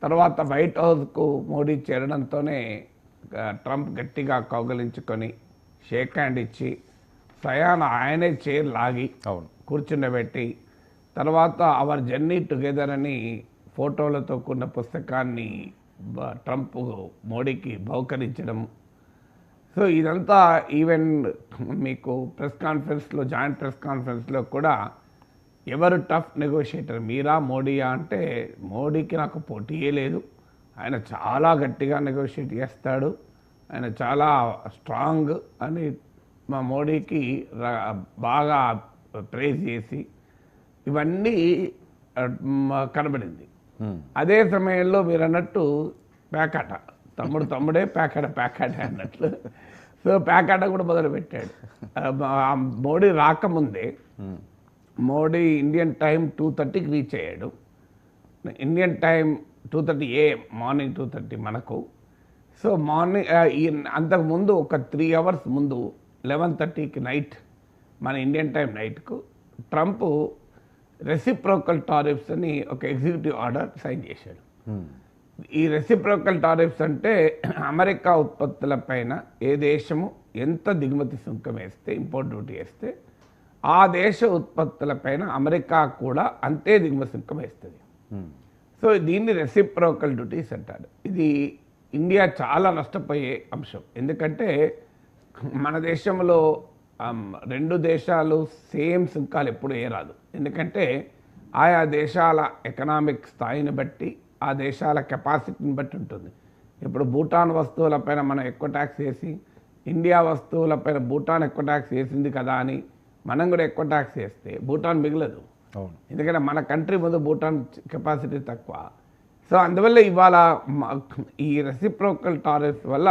తర్వాత white హౌస్కు Modi చేరడంతోనే Trump గట్టిగా కౌగలించుకొని shake hand ఇచ్చి స్వయాన ఆయనే చైర్ లాగి కూర్చుండబెట్టి తర్వాత అవర్ జర్నీ టుగెదర్ అని ఫోటోలతో కూడిన పుస్తకాన్ని ట్రంప్ మోడీకి బహుకరించడం. సో ఇదంతా ఈవెన్ మీకు ప్రెస్ కాన్ఫరెన్స్లో జాయింట్ ప్రెస్ కాన్ఫరెన్స్లో కూడా ఎవరు టఫ్ నెగోషియేటర్ మీరా మోడీయా అంటే మోడీకి నాకు పోటీయే లేదు, ఆయన చాలా గట్టిగా నెగోషియేట్ చేస్తాడు, ఆయన చాలా స్ట్రాంగ్ అని మా మోడీకి బాగా ప్రైజ్ చేసి ఇవన్నీ కనబడింది. అదే సమయంలో మీరు అన్నట్టు ప్యాకాట తమ్ముడే ప్యాకాట అన్నట్లు. సో ప్యాకాట కూడా మొదలుపెట్టాడు. మోడీ రాకముందే మోడీ ఇండియన్ టైం 2:30కి రీచ్ అయ్యాడు. ఇండియన్ టైం 2:30 AM, మార్నింగ్ 2:30 మనకు. సో మార్నింగ్ అంతకుముందు ఒక 3 hours ముందు 11:30కి నైట్ మన ఇండియన్ టైం నైట్కు ట్రంప్ రెసిప్రోకల్ టారిఫ్స్ అని ఒక ఎగ్జిక్యూటివ్ ఆర్డర్ సైన్ చేశాడు. ఈ రెసిప్రోకల్ టారిఫ్స్ అంటే అమెరికా ఉత్పత్తుల పైన ఏ దేశము ఎంత దిగుమతి సుంకం వేస్తే, ఇంపోర్ట్ డ్యూటీ వేస్తే ఆ దేశ ఉత్పత్తుల పైన అమెరికా కూడా అంతే దిగుమతి సుంకం వేస్తుంది. సో దీన్ని రెసిప్రోకల్ డ్యూటీస్ అంటారు. ఇది ఇండియా చాలా నష్టపోయే అంశం. ఎందుకంటే మన దేశంలో 2 దేశాలు సేమ్ సుంకాలు ఎప్పుడు రాదు. ఎందుకంటే ఆయా దేశాల ఎకనామిక్ స్థాయిని బట్టి, ఆ దేశాల కెపాసిటీని బట్టి ఉంటుంది. ఇప్పుడు భూటాన్ వస్తువులపైన మనం ఎక్కువ ట్యాక్స్ వేసి, ఇండియా వస్తువులపైన భూటాన్ ఎక్కువ ట్యాక్స్ వేసింది కదా అని మనం కూడా ఎక్కువ ట్యాక్స్ వేస్తే భూటాన్ మిగలదు. ఎందుకంటే మన కంట్రీ ముందు భూటాన్ కెపాసిటీ తక్కువ. సో అందువల్ల ఇవాళ ఈ రెసిప్రోకల్ టారిఫ్ వల్ల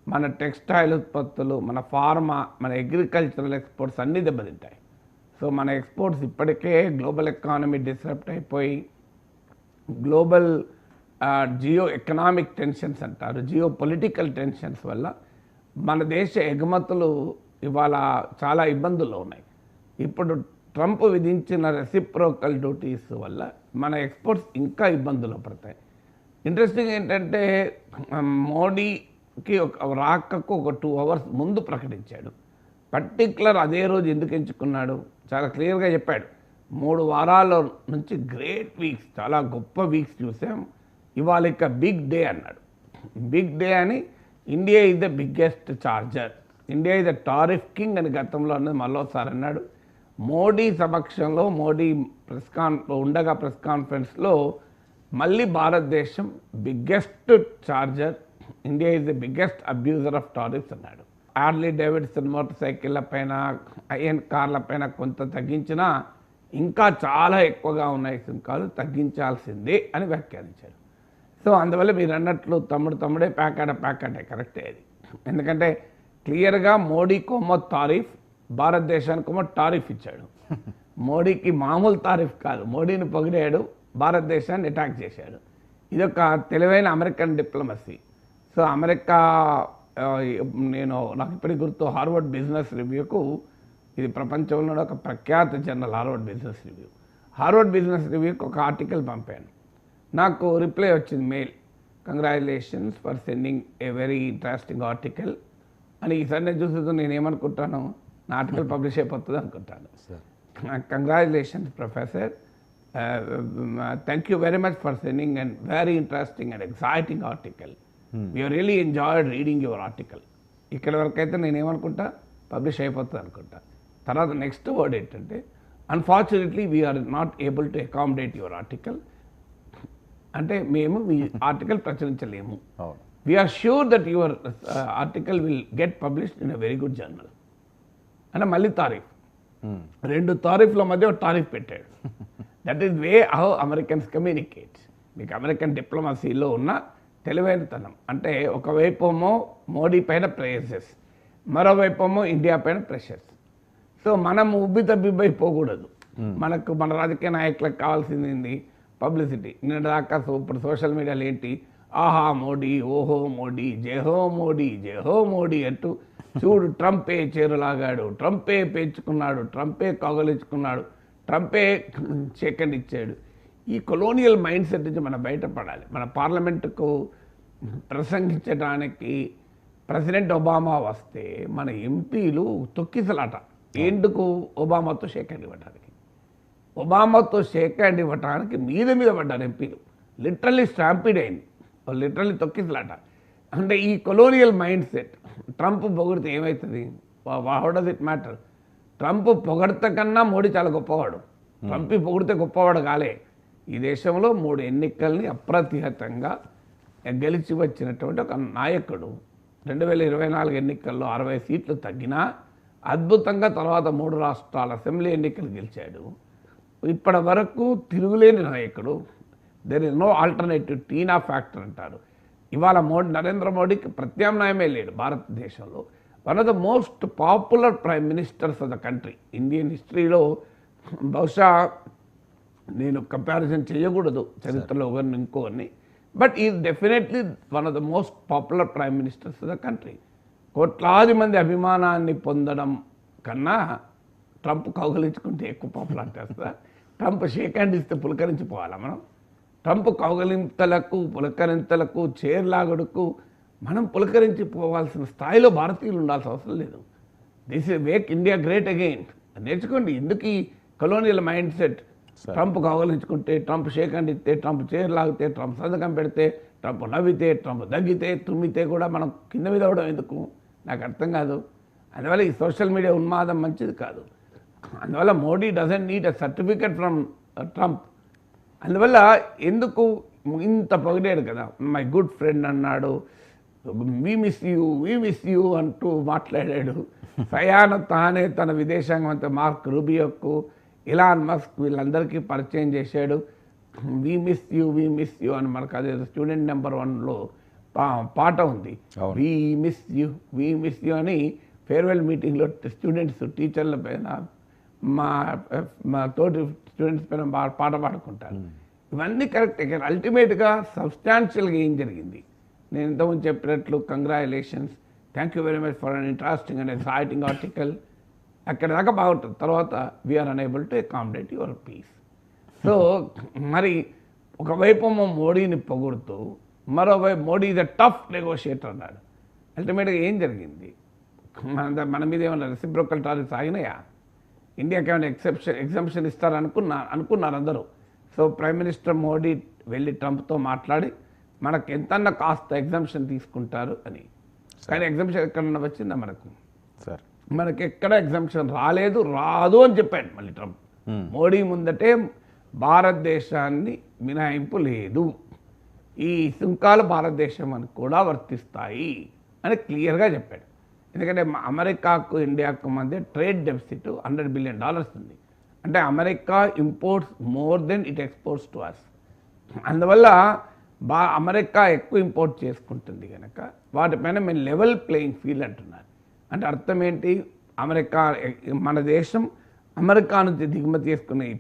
మన టెక్స్టైల్ ఉత్పత్తులు, మన ఫార్మా, మన అగ్రికల్చరల్ ఎక్స్పోర్ట్స్ అన్నీ దెబ్బతింటాయి. సో మన ఎక్స్పోర్ట్స్ ఇప్పటికే గ్లోబల్ ఎకానమీ డిస్రప్ట్ అయిపోయి గ్లోబల్ జియో ఎకనామిక్ టెన్షన్స్ అంటారు, జియో పొలిటికల్ టెన్షన్స్ వల్ల మన దేశ ఎగుమతులు ఇవాళ చాలా ఇబ్బందుల్లో ఉన్నాయి. ఇప్పుడు ట్రంప్ విధించిన రెసిప్రోకల్ డ్యూటీస్ వల్ల మన ఎక్స్పోర్ట్స్ ఇంకా ఇబ్బందులు పడతాయి. ఇంట్రెస్టింగ్ ఏంటంటే మోడీకి రాకకు ఒక 2 hours ముందు ప్రకటించాడు. పర్టిక్యులర్ అదే రోజు ఎందుకు ఎంచుకున్నాడు చాలా క్లియర్గా చెప్పాడు. 3 వారాల నుంచి గ్రేట్ వీక్స్, చాలా గొప్ప వీక్స్ చూసాం, ఇవాళ ఇక బిగ్ డే అన్నాడు. బిగ్ డే అని India is the biggest charger, India is the tariff king అని గతంలో అన్నది మళ్ళీసారి అన్నాడు. మోడీ సమక్షంలో మోడీ ఉండగా ప్రెస్ కాన్ఫరెన్స్లో మళ్ళీ భారతదేశం biggest charger, India is the biggest abuser of tariffs అన్నాడు. హార్లీ డేవిడ్సన్ మోటార్ సైకిళ్ళ పైన, ఐఎన్ కార్ల పైన కొంత తగ్గించినా ఇంకా చాలా ఎక్కువగా ఉన్నాయి సుంకాలు, తగ్గించాల్సిందే అని వ్యాఖ్యానించారు. సో అందువల్ల మీరు అన్నట్లు తమ్ముడే ప్యాకాటే కరెక్టే అది. ఎందుకంటే క్లియర్గా మోడీకోమో తారీఫ్, భారతదేశానికేమో టారిఫ్ ఇచ్చాడు. మోడీకి మామూలు తారీఫ్ కాదు, మోడీని పొగిడాడు, భారతదేశాన్ని అటాక్ చేశాడు. ఇదొక తెలివైన అమెరికన్ డిప్లొమసీ. సో అమెరికా నాకు ఇప్పటికి గుర్తు హార్వర్డ్ బిజినెస్ రివ్యూకు, ఇది ప్రపంచంలో ఒక ప్రఖ్యాత journal Harvard Business Review. Harvard Business రివ్యూకి ఒక ఆర్టికల్ పంపాను, నాకు రిప్లై వచ్చింది mail, congratulations for sending a very interesting article అని. ఈసారి నేను చూసేది నేను ఏమనుకుంటాను, నా ఆర్టికల్ పబ్లిష్ అయిపోతుంది అనుకుంటాను. Congratulations professor, thank you very much for sending and very interesting and exciting article, we really enjoyed reading your article. ఇక్కడ వరకు అయితే నేను ఏమనుకుంటా, పబ్లిష్ అయిపోతుంది అనుకుంటా. తర్వాత నెక్స్ట్ వర్డ్ ఏంటంటే, unfortunately we're not able to accommodate your article, అంటే మేము మీ ఆర్టికల్ ప్రచురించలేము. We're sure that your article will get published in a very good journal అంటే మళ్ళీ తారీఫ్, 2 తారీఫ్ల మధ్య ఒక తారీఫ్ పెట్టాడు. That is way how Americans communicate. మీకు అమెరికన్ డిప్లొమసీలో ఉన్న తెలివైనతనం అంటే ఒకవైపేమో మోడీ పైన ప్రేజెస్, మరోవైపేమో ఇండియా పైన ప్రెషర్స్. సో మనం ఉబ్బితబ్బిబ్బైపోకూడదు. మనకు మన రాజకీయ నాయకులకు కావాల్సింది పబ్లిసిటీ. నేను దాకా ఇప్పుడు సోషల్ మీడియాలో ఏంటి, ఆహా మోడీ, ఓహో మోడీ, జయహో మోడీ, జయహో మోడీ అంటూ చూడు ట్రంపే చేరులాగాడు, ట్రంపే పేర్చుకున్నాడు, ట్రంపే కౌగలించుకున్నాడు, ట్రంపే సెకండ్ ఇచ్చాడు. ఈ కొలోనియల్ మైండ్ సెట్ నుంచి మనం బయటపడాలి. మన పార్లమెంటుకు ప్రసంగించడానికి ప్రెసిడెంట్ ఒబామా వస్తే మన ఎంపీలు తొక్కిసలాట. ఎందుకు? ఒబామాతో షేక్ హ్యాండ్ ఇవ్వడానికి. ఒబామాతో షేక్ హ్యాండ్ ఇవ్వడానికి మీద పడ్డారు ఎంపీలు. లిటరల్లీ స్టాంపీడ్ అయింది, లిటరల్లీ తొక్కిసలాట. అంటే ఈ కొలోనియల్ మైండ్ సెట్. ట్రంప్ పొగిడితే ఏమవుతుంది? How does it matter? Trump పొగడత కన్నా మోడీ చాలా గొప్పవాడు. ట్రంప్ పొగిడితే గొప్పవాడు కాలే. ఈ దేశంలో 3 ఎన్నికల్ని అప్రతిహతంగా గెలిచి వచ్చినటువంటి ఒక నాయకుడు. 2024 ఎన్నికల్లో 60 సీట్లు తగ్గినా అద్భుతంగా తర్వాత 3 రాష్ట్రాల అసెంబ్లీ ఎన్నికలు గెలిచాడు. ఇప్పటి వరకు తిరుగులేని నాయకుడు. There is no alternative, TINA factor అంటారు. ఇవాళ నరేంద్ర మోడీకి ప్రత్యామ్నాయమే లేడు భారతదేశంలో. One of the most popular prime ministers of the country. Indian హిస్టరీలో బహుశా నేను కంపారిజన్ చేయకూడదు చరిత్రలో ఒకరిని ఇంకోరిని, but is definitely one of the most popular prime ministers of the country. కోట్లాది మంది అభిమానాన్ని పొందడం కన్నా ట్రంప్ కౌగలించుకుంటే ఎక్కువ పాపులారిటీ వస్తుందా? ట్రంప్ షేక్ హ్యాండ్ ఇస్తే పులకరించిపోవాలా మనం? ట్రంప్ కౌగలింతలకు పులకరింతలకు చేర్లాగుడుకు మనం పులకరించిపోవాల్సిన స్థాయిలో భారతీయులు ఉండాల్సిన అవసరం లేదు. This is make India great again. నేర్చుకోండి. ఎందుకు ఈ కొలోనియల్ మైండ్ సెట్? ట్రంప్ కౌగలించుకుంటే, ట్రంప్ షేక్ హ్యాండ్ ఇస్తే, ట్రంప్ చైర్ లాగితే, ట్రంప్ సంతకం పెడితే, ట్రంప్ నవ్వితే, ట్రంప్ దగ్గితే, తుమ్మితే కూడా మనం కింద మీద అవడం ఎందుకు? నాకు అర్థం కాదు. అందువల్ల ఈ సోషల్ మీడియా ఉన్మాదం మంచిది కాదు. అందువల్ల Modi doesn't need a certificate from Trump. అందువల్ల ఎందుకు ఇంత పొగిడాడు కదా, మై గుడ్ ఫ్రెండ్ అన్నాడు, వీ మిస్ యూ అంటూ మాట్లాడాడు. స్వయాన తానే తన విదేశాంగ మంత్రి మార్క్ రూబియోకు, ఇలాన్ మస్క్ వీళ్ళందరికీ పరిచయం చేశాడు. వీ మిస్ యూ అని మనకు అదే స్టూడెంట్ నెంబర్ 1లో పాట ఉంది. వీ మిస్ యూ అని ఫేర్వెల్ మీటింగ్లో స్టూడెంట్స్ టీచర్ల పైన మా తోటి స్టూడెంట్స్ పైన పాట పాడుకుంటారు. ఇవన్నీ కరెక్టే. కానీ అల్టిమేట్గా సబ్స్టాన్షియల్గా ఏం జరిగింది? నేను ఇంతకుముందు చెప్పినట్లు congratulations, thank you very much for an interesting and exciting article, అక్కడ దాకా బాగుంటుంది. తర్వాత we are unable to accommodate your peace. So మరి ఒకవైపు మోడీని పొగుడుతూ, మరోవైపు Modi is a tough negotiator అన్నాడు. అల్టిమేట్గా ఏం జరిగింది? మన మీద ఏమైనా రెసిప్రోకల్ టారిఫ్స్ ఆగినాయా? ఇండియాకి ఏమైనా ఎగ్జంప్షన్ అనుకున్నారు అందరూ. సో ప్రైమ్ మినిస్టర్ మోడీ వెళ్ళి ట్రంప్తో మాట్లాడి మనకు ఎంతన్నా కాస్త ఎగ్జంప్షన్ తీసుకుంటారు అని. కానీ ఎగ్జంప్షన్ ఎక్కడన్నా వచ్చిందా మనకు? సార్ మనకి ఎక్కడ ఎగ్జంప్షన్ రాదు అని చెప్పాడు మళ్ళీ ట్రంప్. మోడీ ముందటే భారతదేశాన్ని మినహాయింపు లేదు, ఈ సుంకాలు భారతదేశం అని కూడా వర్తిస్తాయి అని క్లియర్గా చెప్పాడు. ఎందుకంటే అమెరికాకు ఇండియాకు మధ్య ట్రేడ్ డెఫిసిట్ $100 బిలియన్ ఉంది. అంటే America imports more than it exports to us. అందువల్ల అమెరికా ఎక్కువ ఇంపోర్ట్ చేసుకుంటుంది కనుక వాటిపైన మేము లెవెల్ ప్లేయింగ్ ఫీల్డ్ అంటున్నారు. అంటే అర్థం ఏంటి? అమెరికా, మన దేశం అమెరికా నుంచి దిగుమతి చేసుకునేవి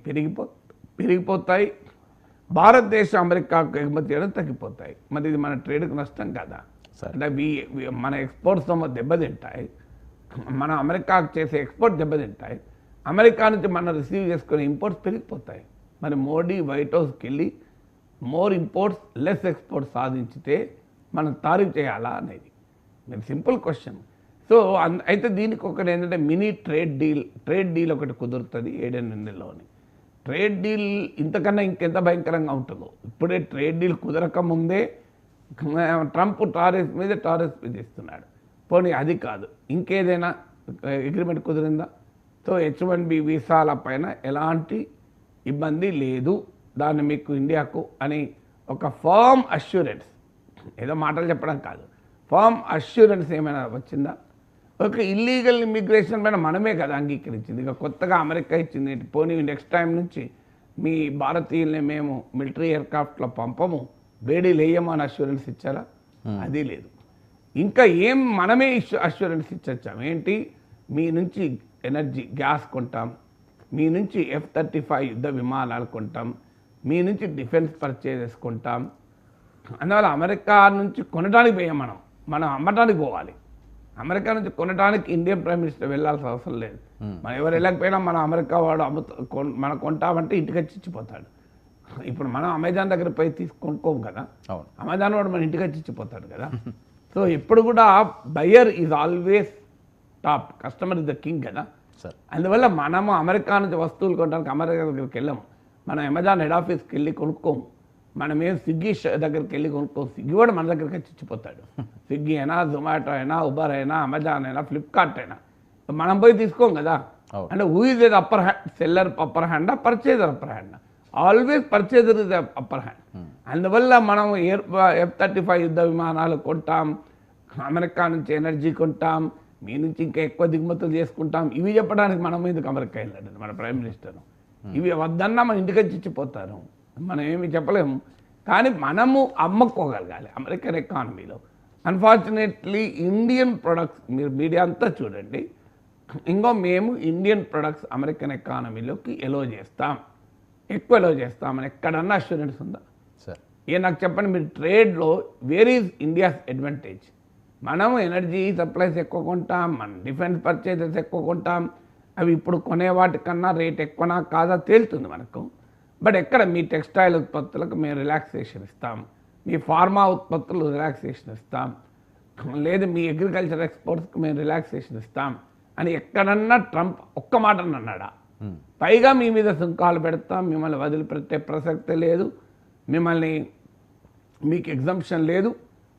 పెరిగిపోతాయి, భారతదేశం అమెరికాకు ఎగుమతి చేయడం తగ్గిపోతాయి. మరి ఇది మన ట్రేడ్కి నష్టం కదా? అంటే మన ఎక్స్పోర్ట్స్ దెబ్బతింటాయి, మన అమెరికాకు చేసే ఎక్స్పోర్ట్ దెబ్బతింటాయి, అమెరికా నుంచి మనం రిసీవ్ చేసుకునే ఇంపోర్ట్స్ పెరిగిపోతాయి. మరి మోడీ వైట్ హౌస్కి వెళ్ళి మోర్ ఇంపోర్ట్స్ లెస్ ఎక్స్పోర్ట్స్ సాధించితే మనం తారీఫ్ చేయాలా అనేది మీరు సింపుల్ క్వశ్చన్. సో అయితే దీనికి ఒకటి ఏంటంటే మినీ ట్రేడ్ డీల్ ఒకటి కుదురుతుంది 7 నెలల్లోని. ట్రేడ్ డీల్ ఇంతకన్నా ఇంకెంత భయంకరంగా ఉంటుందో. ఇప్పుడే ట్రేడ్ డీల్ కుదరక ముందే ట్రంప్ టారిఫ్ మీద ఇస్తున్నాడు. పోనీ అది కాదు, ఇంకేదైనా అగ్రిమెంట్ కుదిరిందా? సో H1B వీసాల పైన ఎలాంటి ఇబ్బంది లేదు, దాన్ని మీకు ఇండియాకు అని ఒక ఫర్మ్ అష్యూరెన్స్, ఏదో మాటలు చెప్పడం కాదు, ఫర్మ్ అష్యూరెన్స్ ఏమైనా వచ్చిందా? ఒక ఇల్లీగల్ ఇమిగ్రేషన్ పైన మనమే కదా అంగీకరించింది. ఇక కొత్తగా అమెరికా ఇచ్చింది. పోనీ నెక్స్ట్ టైం నుంచి మీ భారతీయుల్ని మేము మిలిటరీ ఎయిర్క్రాఫ్ట్లో పంపము, వేడి లేయము అని అష్యూరెన్స్ ఇచ్చారా? అది లేదు. ఇంకా ఏం మనమే అష్యూరెన్స్ ఇచ్చొచ్చాం ఏంటి? మీ నుంచి ఎనర్జీ గ్యాస్ కొంటాం, మీ నుంచి F-35 యుద్ధ విమానాలు కొంటాం, మీ నుంచి డిఫెన్స్ పర్చేజెస్ కొంటాం. అందువల్ల అమెరికా నుంచి కొనడానికి పోయాం, మనం అమ్మటానికి పోవాలి. అమెరికా నుంచి కొనడానికి ఇండియన్ ప్రైమ్ మినిస్టర్ వెళ్ళాల్సిన అవసరం లేదు. మనం ఎవరు వెళ్ళకపోయినా మనం అమెరికా వాడు మనం కొంటామంటే ఇంటికి వచ్చి ఇచ్చిపోతాడు. ఇప్పుడు మనం అమెజాన్ దగ్గర పోయి కొనుక్కోము కదా, అమెజాన్ వాడు మన ఇంటికి వచ్చి ఇచ్చిపోతాడు కదా. సో ఎప్పుడు కూడా buyer is always top, customer is the king కదా. అందువల్ల మనము అమెరికా నుంచి వస్తువులు కొనడానికి అమెరికా దగ్గరికి వెళ్ళాము, మనం అమెజాన్ హెడ్ ఆఫీస్కి వెళ్ళి కొనుక్కోము, మనమేం స్విగ్గీ దగ్గరికి వెళ్ళి కొనుక్కోము. స్విగ్గీ కూడా మన దగ్గరికి వచ్చి ఇచ్చిపోతాడు. స్విగ్గీ అయినా, జొమాటో అయినా, ఉబర్ అయినా, అమెజాన్ అయినా, ఫ్లిప్కార్ట్ అయినా మనం పోయి తీసుకోం కదా. అంటే who is a upper hand, seller upper హ్యాండా, పర్చేజర్ అప్పర్ హ్యాండా? Always purchaser is upper hand. అందువల్ల మనం F-35 యుద్ధ విమానాలు కొంటాం, అమెరికా నుంచి ఎనర్జీ కొంటాం, మీ నుంచి ఇంకా ఎక్కువ దిగుమతులు చేసుకుంటాం. ఇవి చెప్పడానికి మనం ఎందుకు అమెరికా వెళ్ళాడు మన ప్రైమ్ మినిస్టర్? ఇవి వద్దన్నా మన ఇంటికి వచ్చి ఇచ్చిపోతారు, మనం ఏమి చెప్పలేము. కానీ మనము అమ్ముకోగలగాలి అమెరికన్ ఎకానమీలో. అన్ఫార్చునేట్లీ ఇండియన్ ప్రొడక్ట్స్, మీరు మీడియా అంతా చూడండి, మేము ఇండియన్ ప్రొడక్ట్స్ అమెరికన్ ఎకానమీలోకి ఎలో చేస్తాం, ఎక్కువ ఎలో చేస్తామని ఎక్కడన్నా అష్యూరెన్స్ ఉందా? నాకు చెప్పండి, మీరు ట్రేడ్లో వేర్ ఈజ్ ఇండియాస్ అడ్వాంటేజ్? మనం ఎనర్జీ సప్లైస్ ఎక్కువ కొంటాం, మన డిఫెన్స్ పర్చేజెస్ ఎక్కువ కొంటాం, అవి ఇప్పుడు కొనే వాటికన్నా రేట్ ఎక్కువనా కాదా తేలుతుంది మనకు. బట్ ఎక్కడ మీ టెక్స్టైల్ ఉత్పత్తులకు మేము రిలాక్సేషన్ ఇస్తాం, మీ ఫార్మా ఉత్పత్తులు రిలాక్సేషన్ ఇస్తాం, లేదు మీ అగ్రికల్చర్ ఎక్స్పోర్ట్స్కి మేము రిలాక్సేషన్ ఇస్తాం అని ఎక్కడన్నా ట్రంప్ ఒక్క మాట అన్నాడా? పైగా మీ మీద సుంకాలు పెడతాం, మిమ్మల్ని వదిలిపెట్టే ప్రసక్తే లేదు, మీకు ఎగ్జంప్షన్ లేదు,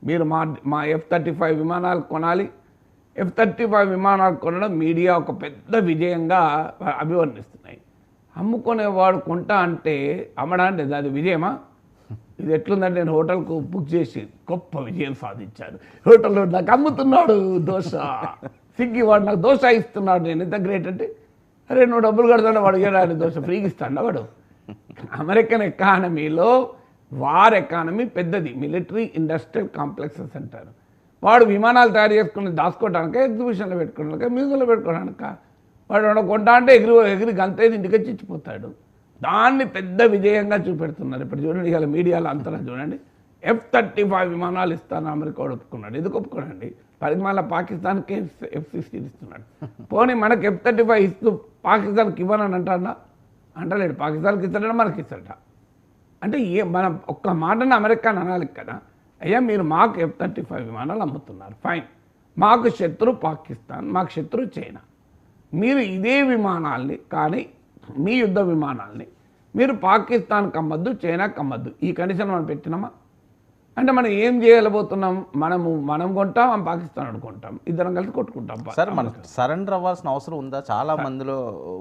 మీరు మా F-35 విమానాలు కొనాలి. F-35 విమానాలు కొనడం మీడియా ఒక పెద్ద విజయంగా అభివర్ణిస్తున్నాయి. అమ్ముకునేవాడు కొంటా అంటే అమ్మడానికి అది విజయమా? ఇది ఎట్లుందంటే, నేను హోటల్కు బుక్ చేసి గొప్ప విజయం సాధించాను, హోటల్లో నాకు అమ్ముతున్నాడు దోశ, స్విగ్గీ వాడు నాకు దోశ ఇస్తున్నాడు, నేను ఎంత గ్రేట్ అంటే, అరే నువ్వు డబ్బులు కడతాడు వాడు ఆయన దోశ ఫ్రీగా ఇస్తాడు వాడు. అమెరికన్ ఎకానమీలో వార్ ఎకానమీ పెద్దది, మిలిటరీ ఇండస్ట్రియల్ కాంప్లెక్సెస్ అంటారు. వాడు విమానాలు తయారు చేసుకుని దాచుకోవడానికి, ఎగ్జిబిషన్లో పెట్టుకోవడానికి, మ్యూజియంలో పెట్టుకోవడానికి, వాడు కొంటా అంటే ఎగిరి గంతేది ఇంటికి వచ్చి ఇచ్చిపోతాడు. దాన్ని పెద్ద విజయంగా చూపెడుతున్నారు. ఇప్పుడు చూడండి, ఇవాళ మీడియాలో అంతలా చూడండి, F-35 విమానాలు ఇస్తాను అమెరికా వాడు ఒప్పుకున్నాడు. ఎందుకు ఒప్పుకోనండి? పరిమాణ పాకిస్తాన్కి F-16 ఇస్తున్నాడు. పోనీ మనకి F-35 ఇస్తూ పాకిస్తాన్కి ఇవ్వనని అంటలేడు. పాకిస్తాన్కి ఇస్తాడని మనకి ఇస్తాడట. అంటే మనం ఒక్క మాటను అమెరికాని అనాలి కదా, అయ్యా మీరు మాకు F-35 విమానాలు అమ్ముతున్నారు, ఫైన్, మాకు శత్రు పాకిస్తాన్, మాకు శత్రు చైనా, మీరు ఇదే విమానాల్ని కానీ మీ యుద్ధ విమానాల్ని మీరు పాకిస్తాన్కి అమ్మద్దు, చైనాకి అమ్మద్దు, ఈ కండిషన్ మనం పెట్టినామా? అంటే మనం ఏం చేయలేకపోతున్నాం? మనం కొంటాం, పాకిస్తాన్ అనుకుంటాం, ఇద్దరం కలిసి కొట్టుకుంటాం. సార్, మనం సరెండర్ అవ్వాల్సిన అవసరం ఉందా? చాలా మందిలో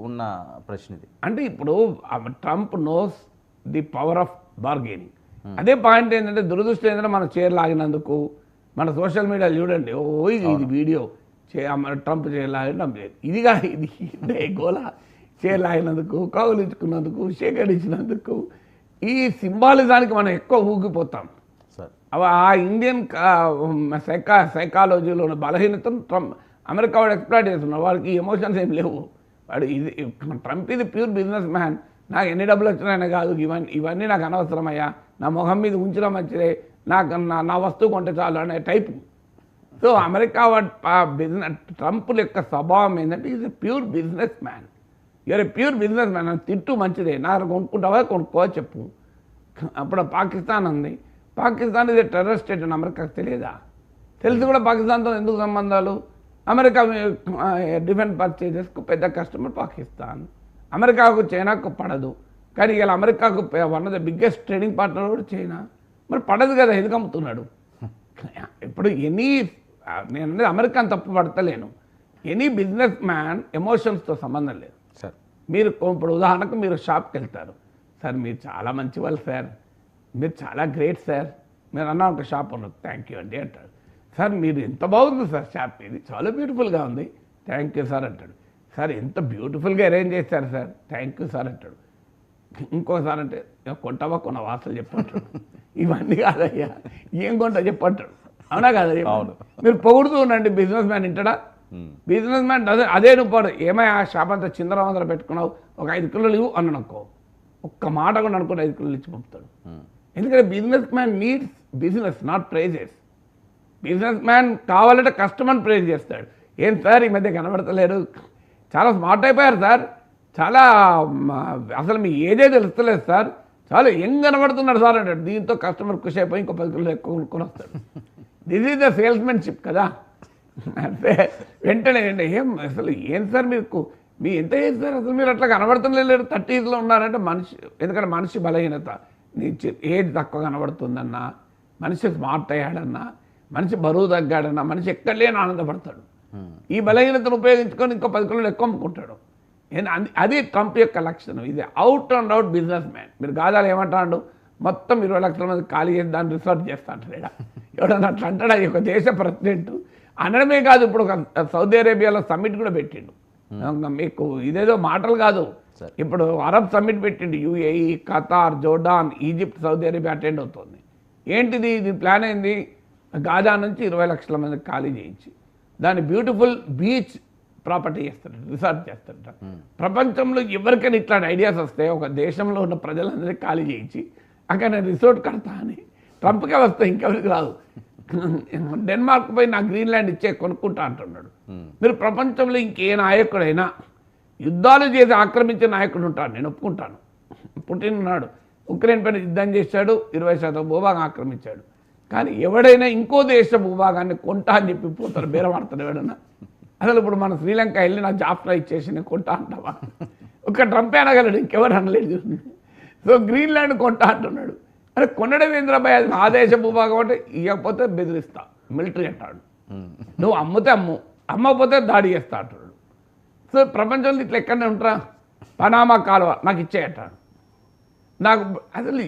ఉన్న ప్రశ్న ఇది. అంటే ఇప్పుడు Trump knows the power of bargaining. అదే పాయింట్ ఏంటంటే, దురదృష్టం ఏంటంటే మన చైర్ లాగినందుకు మన సోషల్ మీడియా చూడండి, ఇది వీడియో ట్రంప్ చైర్ లాగడం లేదు, ఇదిగా ఇది గోలా, చైర్ లాగినందుకు, కౌలించుకున్నందుకు, సేకరించినందుకు, ఈ సింబాలిజానికి మనం ఎక్కువ ఊగిపోతాం. ఆ ఇండియన్ సైకాలజీలో ఉన్న బలహీనతను అమెరికా వాడు ఎక్స్ప్లాయిట్ చేస్తున్నాడు. వాడికి ఎమోషన్స్ ఏం లేవు. వాడు ఇది ట్రంప్ ఇది ప్యూర్ బిజినెస్ మ్యాన్. నాకు ఎన్ని డబ్బులు వచ్చినాయని కాదు, ఇవన్నీ నాకు అనవసరమయ్యా, నా మొహం మీద ఉంచిన మంచిదే, నా వస్తువు కొంటే చాలు అనే type. So America business Trump యొక్క స్వభావం ఏంటంటే, is a pure business man. You are a pure business man. అని తిట్టు మంచిదే, నాకు కొనుక్కుంటావా కొనుక్కో చెప్పు. అప్పుడు పాకిస్తాన్ ఉంది, పాకిస్తాన్ ఇది టెర్రర్ స్టేట్ అని అమెరికాకు తెలియదా? తెలిసి కూడా పాకిస్తాన్తో ఎందుకు సంబంధాలు? అమెరికా డిఫెన్స్ పర్చేజెస్కు పెద్ద కస్టమర్ పాకిస్తాన్. అమెరికాకు చైనాకు పడదు, కానీ ఇలా అమెరికాకు one of the biggest trading partner కూడా చైనా. మరి పడదు కదా, ఎందుకు అమ్ముతున్నాడు? ఇప్పుడు నేను అమెరికాను తప్పు పడతలేను. ఎనీ బిజినెస్ మ్యాన్ ఎమోషన్స్తో సంబంధం లేదు. మీరు ఇప్పుడు ఉదాహరణకు మీరు షాప్కి వెళ్తారు, సార్ మీరు చాలా మంచి వాళ్ళు సార్, మీరు చాలా గ్రేట్ సార్, మీరు అన్న ఒక షాప్ ఉన్నది, థ్యాంక్ యూ అండి అంటాడు. సార్ మీరు ఎంత బాగుంది సార్ షాప్, ఇది చాలా బ్యూటిఫుల్గా ఉంది, థ్యాంక్ యూ సార్ అంటాడు. సార్ ఎంత బ్యూటిఫుల్గా అరేంజ్ చేశారు సార్, థ్యాంక్ యూ సార్ అంటాడు. ఇంకోసారి అంటే కొంటావా కొనవా అసలు చెప్పంటాడు. ఇవన్నీ కాదయ్యా, ఏం కొంటా చెప్పంటాడు. అవునా కాదా? మీరు పొగుడుతూ ఉండండి, బిజినెస్ మ్యాన్ ఇంటడా? బిజినెస్ మ్యాన్ అదే నువ్వు పడు, ఏమయ్యా షాప్ అంతా చిందరవందర పెట్టుకున్నావు, ఒక 5 కిలోలు ఇవ్వు అని అనుకో, ఒక్క మాట కూడా అనుకుంటే 5 కిలోలు ఇచ్చి పంపుతాడు. ఎందుకంటే business man needs business, not prices. Business man కావాలంటే కస్టమర్ని ప్రైజ్ చేస్తాడు. ఏం సార్ ఈ మధ్య కనబడతలేరు, చాలా స్మార్ట్ అయిపోయారు సార్, చాలా అసలు మీ ఏదే తెలుస్తలేదు సార్, చాలా యంగ్ కనబడుతున్నాడు సార్ అంటాడు. దీంతో కస్టమర్ ఖుషి అయిపోయి ఇంకో 10 కిలోలు ఎక్కువ కొనుక్కొని వస్తాడు. దిస్ ఈజ్ ద సేల్స్మెన్షిప్ కదా. అంటే వెంటనే ఏం అసలు ఏం సార్ మీ ఎంత చేస్తారు అసలు మీరు అట్లా కనబడుతున్నారు 30sలో ఉన్నారంటే మనిషి, ఎందుకంటే మనిషి బలహీనత, నీ ఏజ్ తక్కువ కనబడుతుందన్నా, మనిషి స్మార్ట్ అయ్యాడన్నా, మనిషి బరువు తగ్గాడన్నా, మనిషి ఎక్కడ లేని ఆనందపడతాడు. ఈ బలహీనతను ఉపయోగించుకొని ఇంకో 10 కిలోలు ఎక్కువ అమ్ముకుంటాడు. అది ట్రంప్ యొక్క లక్షణం. ఇది out and out business man. మీరు గాజాలు ఏమంటాడు, మొత్తం 20 లక్షల మంది ఖాళీ చేసి దాన్ని రిసర్చ్ చేస్తా అంటాడు. ఎవడన్నా అట్లా అంటాడు. ఈ యొక్క దేశ ప్రెసిడెంట్ అనడమే కాదు, ఇప్పుడు ఒక సౌదీ అరేబియాలో సమ్మిట్ కూడా పెట్టిండు. మీకు ఇదేదో మాటలు కాదు, ఇప్పుడు అరబ్ సమ్మిట్ పెట్టిండు. UAE, Qatar, Jordan, Egypt, Saudi Arabia attend అవుతుంది. ఏంటిది ఇది ప్లాన్ అయింది, గాజా నుంచి 20 లక్షల మంది ఖాళీ చేయించి దాన్ని బ్యూటిఫుల్ బీచ్ ప్రాపర్టీ చేస్తాడు, రిసార్ట్ చేస్తాడట. ప్రపంచంలో ఎవరికైనా ఇట్లాంటి ఐడియాస్ వస్తే ఒక దేశంలో ఉన్న ప్రజలందరినీ ఖాళీ చేయించి అక్కడ నేను రిసార్ట్ కడతా అని ట్రంప్కే వస్తాయి, ఇంకెవరికి రాదు. డెన్మార్క్ పోయి నా గ్రీన్లాండ్ ఇచ్చే కొనుక్కుంటా అంటున్నాడు. మీరు ప్రపంచంలో ఇంకే నాయకుడైనా యుద్ధాలు చేసి ఆక్రమించే నాయకుడు ఉంటాడు, నేను ఒప్పుకుంటాను. పుటిన్ ఉన్నాడు, ఉక్రెయిన్ పైన యుద్ధం చేశాడు, 20% భూభాగం ఆక్రమించాడు. కానీ ఎవడైనా ఇంకో దేశ భూభాగాన్ని కొంటా అని చెప్పి పోతారు, బేరమాడతాడు ఎవడన్నా. అసలు ఇప్పుడు మన శ్రీలంక వెళ్ళి నా జాబ్లో ఇచ్చేసి నేను కొంటా అంటావా? ఒక ట్రంపే అనగలడు, ఇంకెవరు అనలేదు. సో గ్రీన్లాండ్ కొంటా అంటున్నాడు. అరే కొనడం ఏంద్రాబాయ్, అది నా దేశ భూభాగం అంటే ఇవ్వకపోతే బెదిరిస్తా, మిలిటరీ అంటాడు. నువ్వు అమ్మితే అమ్మకపోతే దాడి చేస్తా అంటున్నాడు. సో ప్రపంచంలో ఇట్లా ఎక్కడనే ఉంటారా, పనామా కాలువ నాకు ఇచ్చేయంటాడు. నాకు అసలు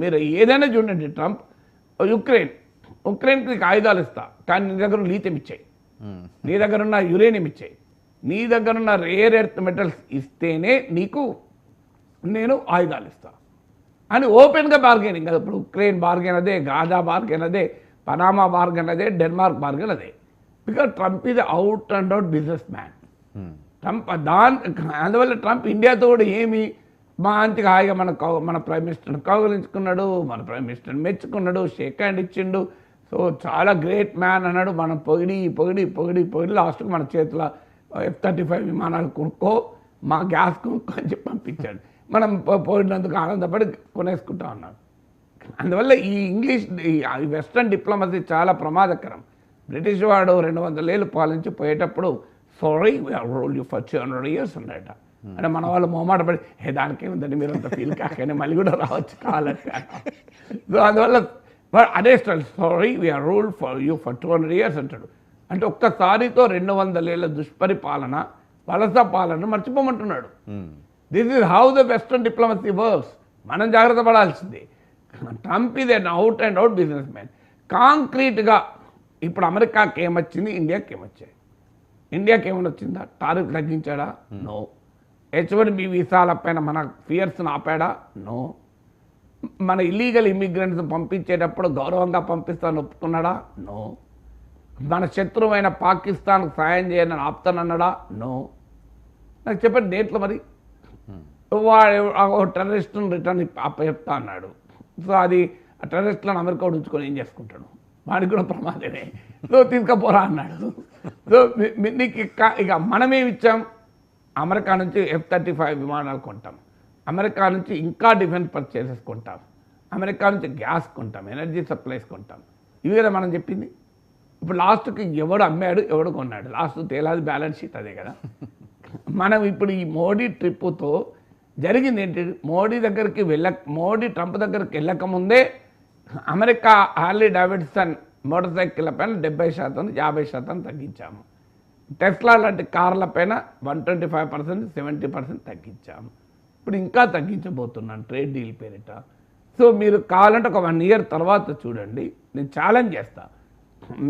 మీరు ఏదైనా చూడండి, ట్రంప్ ఉక్రెయిన్కి ఆయుధాలు ఇస్తా, కానీ నీ దగ్గర లీథియం ఇచ్చాయి, నీ దగ్గర ఉన్న యురేనియం ఇచ్చాయి, నీ దగ్గర ఉన్న రేర్ ఎర్త్ మెటల్స్ ఇస్తేనే నీకు నేను ఆయుధాలు ఇస్తా అని ఓపెన్గా బార్గెనింగ్ కదా. ఇప్పుడు ఉక్రెయిన్ బార్గెన్ అదే, గాజా బార్గెన్ అదే, పనామా బార్గెన్ అదే, డెన్మార్క్ బార్గెన్ అదే. Because Trump is out and out business man. Trump అందువల్ల ట్రంప్ ఇండియాతో కూడా ఏమి మంచిగా హాయిగా మన ప్రైమ్ మినిస్టర్ని కౌగిలించుకున్నాడు, మన ప్రైమ్ మినిస్టర్ని మెచ్చుకున్నాడు, షేక్ హ్యాండ్ ఇచ్చిండు. సో చాలా గ్రేట్ మ్యాన్ అన్నాడు. మనం పొగిడి లాస్ట్కి మన చేతిలో F-35 విమానాలు కొనుక్కో, మా గ్యాస్ కొనుక్కో అని చెప్పి పంపించాడు. మనం పోయినందుకు ఆనందపడి కొనేసుకుంటా ఉన్నాం. అందువల్ల ఈ ఇంగ్లీష్ ఈ వెస్ట్రన్ డిప్లొమసీ చాలా ప్రమాదకరం. బ్రిటిష్ వాడు 200 ఏళ్ళు పాలించి పోయేటప్పుడు sorry we are rule you for 200 years అన్నట. అంటే మన వాళ్ళు మొహమాటపడి దానికే ఉందండి మీరు అంత ఫీల్ కాకనే మళ్ళీ కూడా రావచ్చు కావాలంటే. సో అందువల్ల అదే style sorry we are rule for you for 200 years అంటాడు. అంటే ఒక్కసారితో 200 ఏళ్ళ దుష్పరిపాలన, వలస పాలన మర్చిపోమంటున్నాడు. This is how the western diplomacy works. మనం జాగ్రత్త పడాల్సింది. Trump is an out and out businessman. కాంక్రీట్గా ఇప్పుడు అమెరికాకి ఏమొచ్చింది, ఇండియాకి ఏమొచ్చాయి? ఇండియాకి ఏమైనా వచ్చిందా? టారిఫ్ తగ్గించాడా? నో. H-1B వీసాల పైన మన ఫియర్స్ని ఆపాడా? నో. మన ఇల్లీగల్ ఇమిగ్రెంట్స్ పంపించేటప్పుడు గౌరవంగా పంపిస్తాను ఒప్పుకున్నాడా? నో. మన శత్రువైన పాకిస్తాన్కు సాయం చేయని ఆపుతానన్నాడా? నో. నాకు చెప్పండి డేట్లు మరి. వాడు టెర్రరిస్ట్ని రిటర్న్ చెప్తా అన్నాడు. సో అది ఆ టెర్రరిస్ట్లను అమెరికా ఉంచుకొని ఏం చేసుకుంటాడు? వాడికి కూడా ప్రమాదమే. సో తీసుకపోరా అన్నాడు. సో నీకు ఇక మనమేమి ఇచ్చాం? అమెరికా నుంచి F-35 విమానాలు కొంటాం, అమెరికా నుంచి ఇంకా డిఫెన్స్ పర్చేసెస్ కొంటాం, అమెరికా నుంచి గ్యాస్ కొంటాం, ఎనర్జీ సప్లైస్ కొంటాం. ఇవి కదా మనం చెప్పింది. ఇప్పుడు లాస్ట్కి ఎవడు అమ్మాడు, ఎవడు కొన్నాడు, లాస్ట్ తేలాది బ్యాలెన్స్ షీట్ అదే కదా. మనం ఇప్పుడు ఈ మోడీ ట్రిప్పుతో జరిగింది ఏంటి? మోడీ ట్రంప్ దగ్గరికి వెళ్ళకముందే అమెరికా హార్లీ డేవిడ్సన్ మోటార్ సైకిళ్ళ పైన 70%, 50% తగ్గించాము. టెస్లా లాంటి కార్ల పైన 125%, 70% తగ్గించాము. ఇప్పుడు ఇంకా తగ్గించబోతున్నాను ట్రేడ్ డీల్ పేరిట. సో మీరు కావాలంటే ఒక 1 year తర్వాత చూడండి, నేను ఛాలెంజ్ చేస్తా.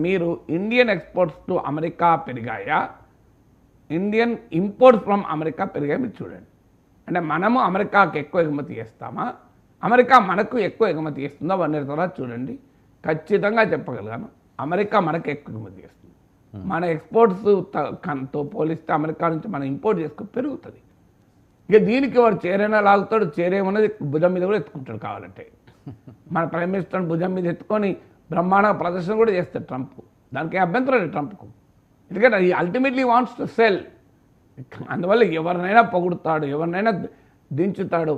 మీరు ఇండియన్ ఎక్స్పోర్ట్స్ టు అమెరికా పెరిగాయా, ఇండియన్ ఇంపోర్ట్స్ ఫ్రమ్ అమెరికా పెరిగాయా మీరు చూడండి. అంటే మనము అమెరికాకి ఎక్కువ ఎగుమతి చేస్తామా, అమెరికా మనకు ఎక్కువ ఎగుమతి చేస్తుందా? 1 year తర్వాత చూడండి, ఖచ్చితంగా చెప్పగలిగాను. అమెరికా మనకు ఎక్కువ ఎగుమతి చేస్తుంది. మన ఎక్స్పోర్ట్స్తో పోలిస్తే అమెరికా నుంచి మనం ఇంపోర్ట్ చేసుకుని పెరుగుతుంది. ఇక దీనికి వాడు చేరైనా లాగుతాడు, చేరేమన్నది భుజం మీద కూడా ఎత్తుకుంటాడు కావాలంటే. మన ప్రైమ్ మినిస్టర్ భుజం మీద ఎత్తుకొని బ్రహ్మాండ ప్రదర్శన కూడా చేస్తాడు ట్రంప్. దానికి అభ్యంతరం లేదు ట్రంప్కు, ఎందుకంటే ఈ అల్టిమేట్లీ వాంట్స్ టు సెల్. అందువల్ల ఎవరినైనా పొగుడుతాడు, ఎవరినైనా దించుతాడు.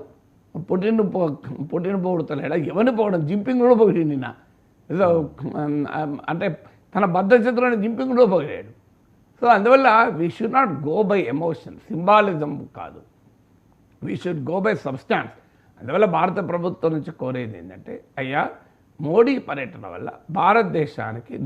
పుట్టిన పొగుడుతలేడా ఎవరిని పోవడం జింపింగ్ కూడా పొగిడి నిన్న ఏదో అంటే తన బద్ధచిత్రాన్ని జింపింగ్ కూడా పొగిడాడు. సో అందువల్ల we should not go by emotion, symbolism కాదు, we should go by substance. అందువల్ల భారత ప్రభుత్వం నుంచి కోరేది ఏంటంటే, అయ్యా మోడీ పర్యటన వల్ల భారతదేశానికి